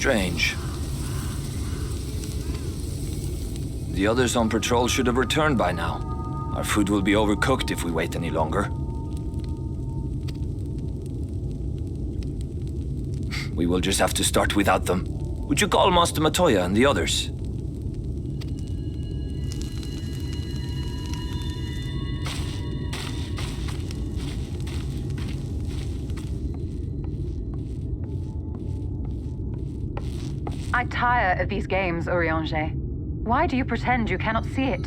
Strange. The others on patrol should have returned by now. Our food will be overcooked if we wait any longer. We will just have to start without them. Would you call Master Matoya and the others? I tire of these games, Urianger. Why do you pretend you cannot see it?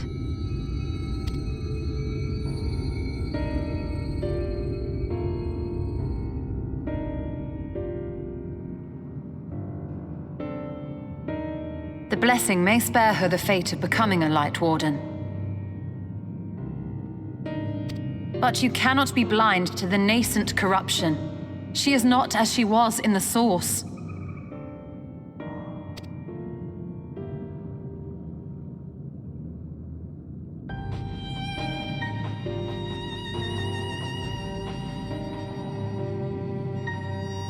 The blessing may spare her the fate of becoming a Light Warden. But you cannot be blind to the nascent corruption. She is not as she was in the Source.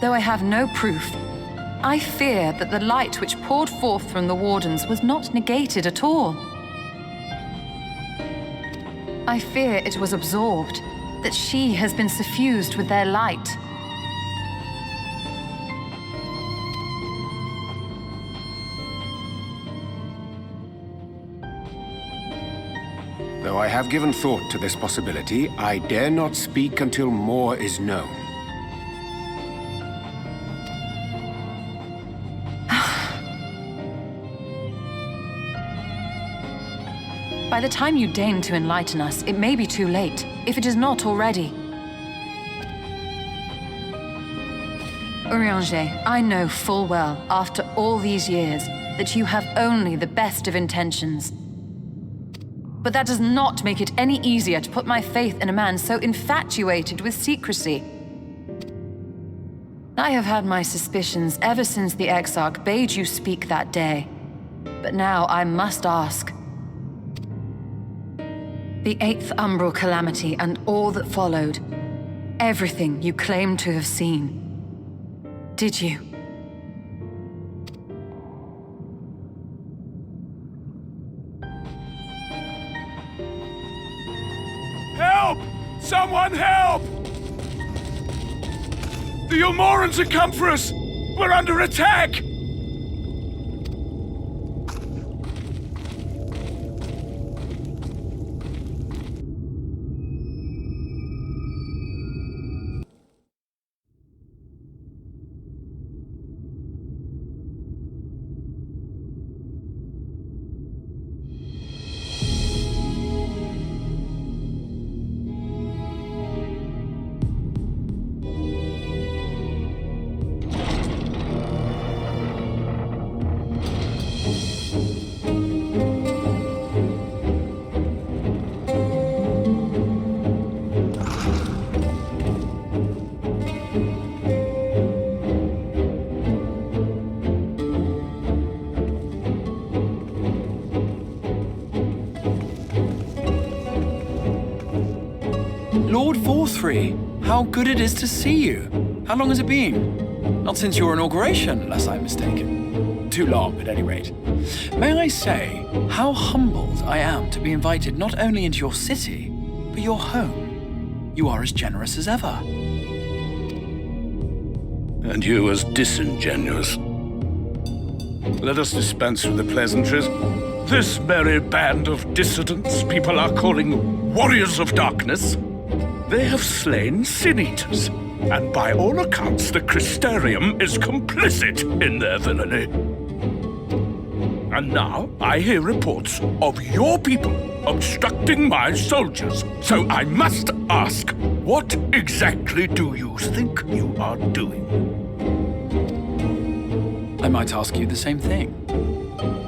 Though I have no proof, I fear that the light which poured forth from the Wardens was not negated at all. I fear it was absorbed, that she has been suffused with their light. Though I have given thought to this possibility, I dare not speak until more is known. By the time you deign to enlighten us, it may be too late, if it is not already. Urianger, I know full well, after all these years, that you have only the best of intentions. But that does not make it any easier to put my faith in a man so infatuated with secrecy. I have had my suspicions ever since the Exarch bade you speak that day. But now I must ask. The 8th Umbral Calamity and all that followed. Everything you claim to have seen. Did you? Help! Someone help! The Umorans have come for us! We're under attack! Lord Forthry, how good it is to see you. How long has it been? Not since your inauguration, unless I'm mistaken. Too long, at any rate. May I say how humbled I am to be invited not only into your city, but your home. You are as generous as ever. And you as disingenuous. Let us dispense with the pleasantries. This merry band of dissidents people are calling warriors of darkness. They have slain sin-eaters, and by all accounts the Crystarium is complicit in their villainy. And now I hear reports of your people obstructing my soldiers. So I must ask, what exactly do you think you are doing? I might ask you the same thing.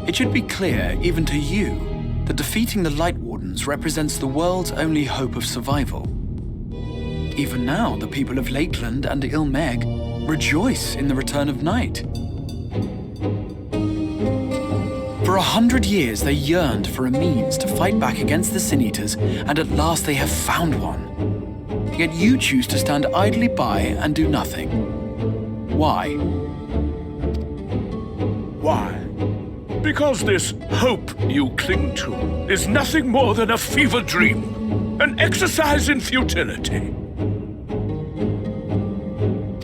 It should be clear, even to you, that defeating the Light Wardens represents the world's only hope of survival. Even now, the people of Lakeland and Ilmeg rejoice in the return of night. For 100 years, they yearned for a means to fight back against the Sin-Eaters, and at last they have found one. Yet you choose to stand idly by and do nothing. Why? Why? Because this hope you cling to is nothing more than a fever dream, an exercise in futility.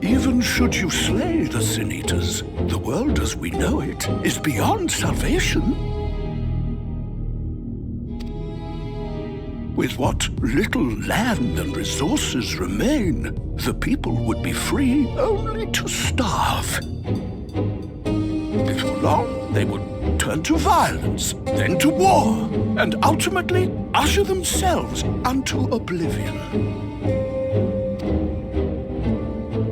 Even should you slay the Sin Eaters, the world as we know it is beyond salvation. With what little land and resources remain, the people would be free only to starve. Before long, they would turn to violence, then to war, and ultimately usher themselves unto oblivion.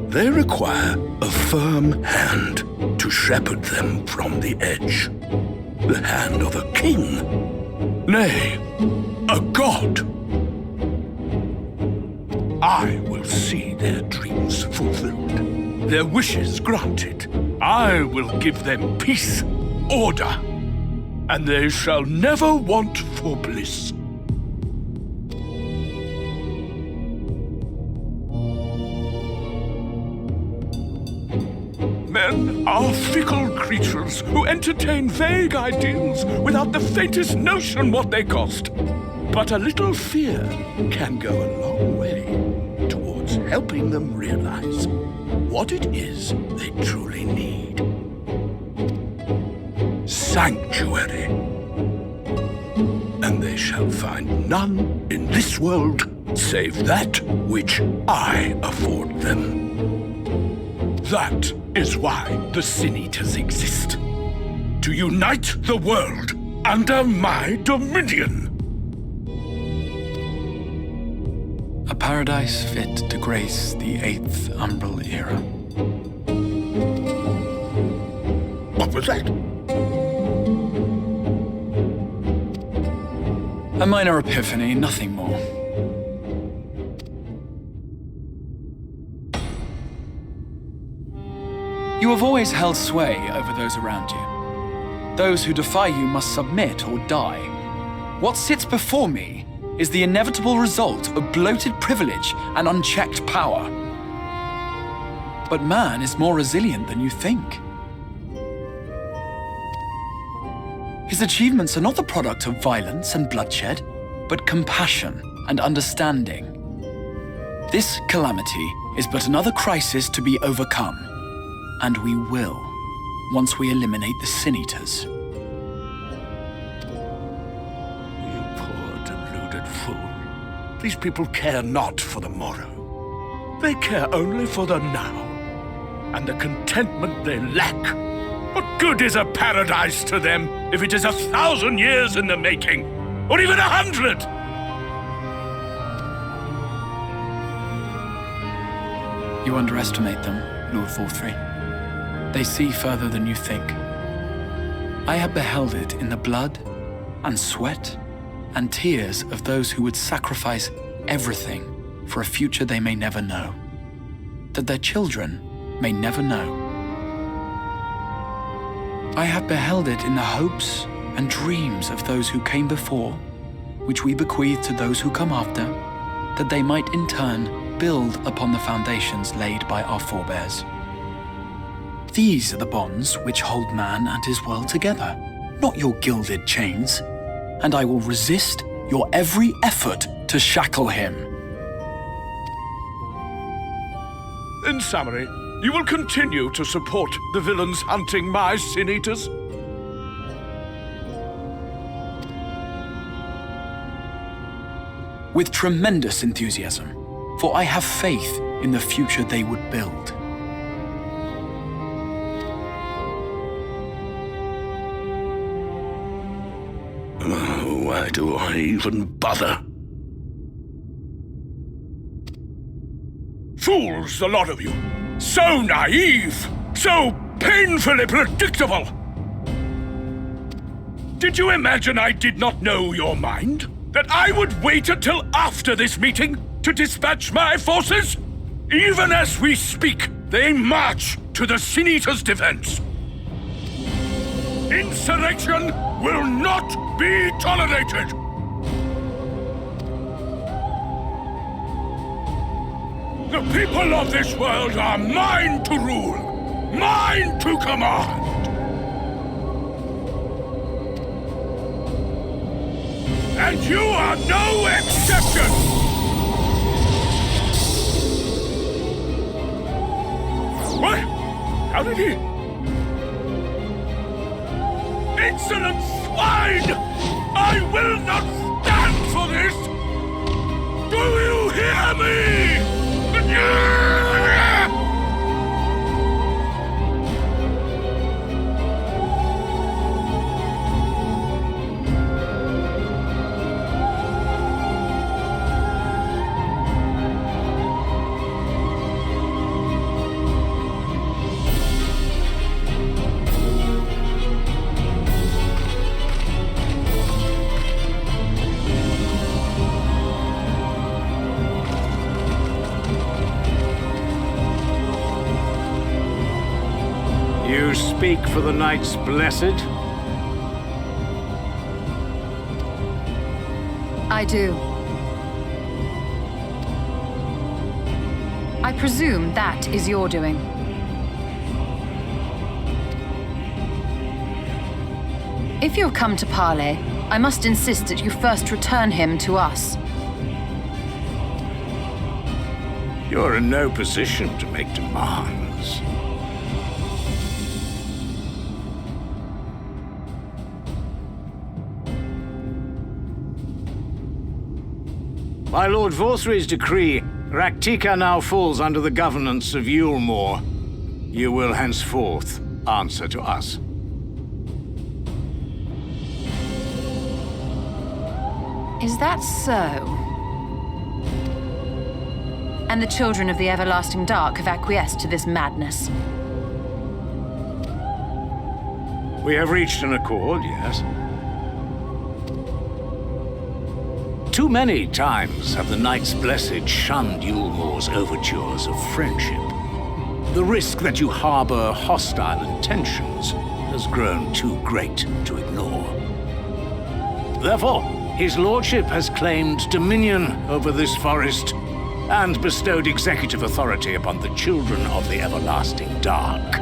They require a firm hand to shepherd them from the edge. The hand of a king, nay, a god. I will see their dreams fulfilled, their wishes granted. I will give them peace, order, and they shall never want for bliss. Men are fickle creatures who entertain vague ideals without the faintest notion what they cost. But a little fear can go a long way towards helping them realize what it is they truly need. Sanctuary. And they shall find none in this world save that which I afford them. That is why the Sin Eaters exist. To unite the world under my dominion. A paradise fit to grace the 8th Umbral era. What was that? A minor epiphany, nothing more. You have always held sway over those around you. Those who defy you must submit or die. What sits before me is the inevitable result of bloated privilege and unchecked power. But man is more resilient than you think. His achievements are not the product of violence and bloodshed, but compassion and understanding. This calamity is but another crisis to be overcome. And we will, once we eliminate the Sin Eaters. You poor deluded fool. These people care not for the morrow. They care only for the now, and the contentment they lack. What good is a paradise to them if it is 1,000 years in the making, or even 100? You underestimate them, Lord 4-3. They see further than you think. I have beheld it in the blood and sweat and tears of those who would sacrifice everything for a future they may never know, that their children may never know. I have beheld it in the hopes and dreams of those who came before, which we bequeath to those who come after, that they might in turn build upon the foundations laid by our forebears. These are the bonds which hold man and his world together, not your gilded chains, and I will resist your every effort to shackle him. In summary, you will continue to support the villains hunting my Sin Eaters? With tremendous enthusiasm, for I have faith in the future they would build. Why do I even bother? Fools, the lot of you! So naive! So painfully predictable! Did you imagine I did not know your mind? That I would wait until after this meeting to dispatch my forces? Even as we speak, they march to the Sin Eaters' defense. Insurrection will not be tolerated! The people of this world are mine to rule, mine to command! And you are no exception! What? How did he... Insolent swine! I will not stand for this! Do you hear me? You speak for the Knights Blessed? I do. I presume that is your doing. If you have come to parley, I must insist that you first return him to us. You're in no position to make demands. By Lord Vorthry's decree, Raktika now falls under the governance of Yulmore. You will henceforth answer to us. Is that so? And the children of the Everlasting Dark have acquiesced to this madness? We have reached an accord, yes. Too many times have the Knights Blessed shunned Yulmore's overtures of friendship. The risk that you harbor hostile intentions has grown too great to ignore. Therefore, his lordship has claimed dominion over this forest and bestowed executive authority upon the children of the Everlasting Dark.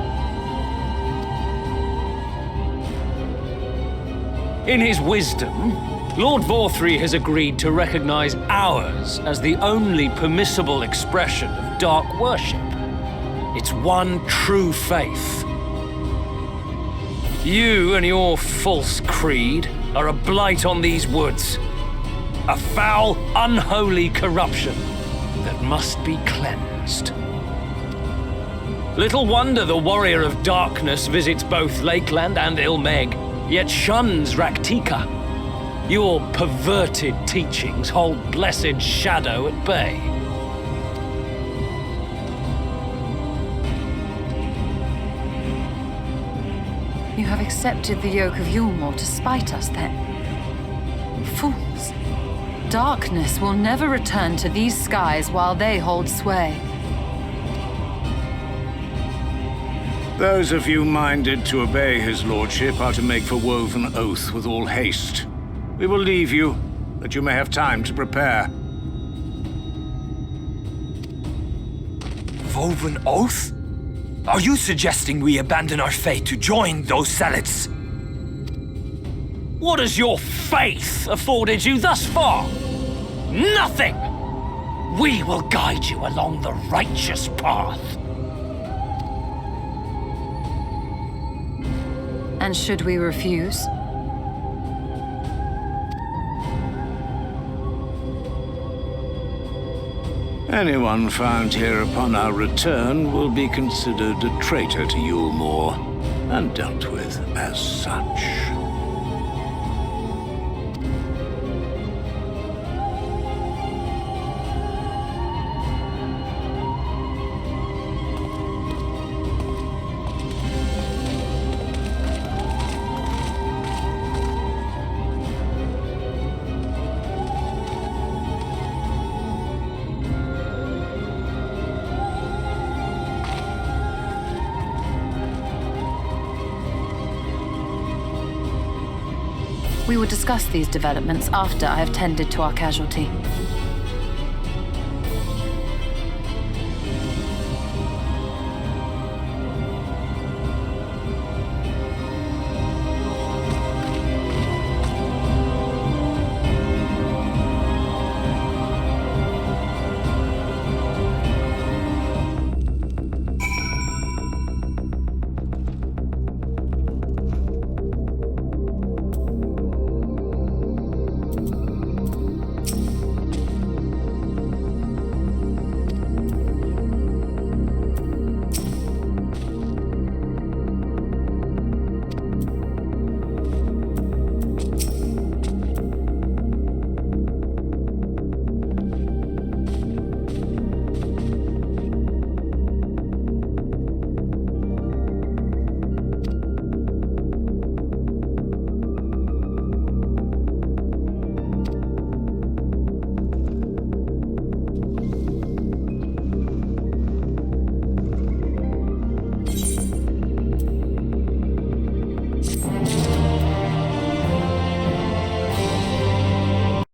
In his wisdom, Lord Vorthry has agreed to recognize ours as the only permissible expression of dark worship. It's one true faith. You and your false creed are a blight on these woods. A foul, unholy corruption that must be cleansed. Little wonder the Warrior of Darkness visits both Lakeland and Ilmeg, yet shuns Raktika. Your perverted teachings hold blessed Shadow at bay. You have accepted the yoke of Yulmore to spite us, then? Fools. Darkness will never return to these skies while they hold sway. Those of you minded to obey his lordship are to make for woven oath with all haste. We will leave you, that you may have time to prepare. Woven oath? Are you suggesting we abandon our fate to join those zealots? What has your faith afforded you thus far? Nothing! We will guide you along the righteous path. And should we refuse? Anyone found here upon our return will be considered a traitor to Yulmore, and dealt with as such. We will discuss these developments after I have tended to our casualty.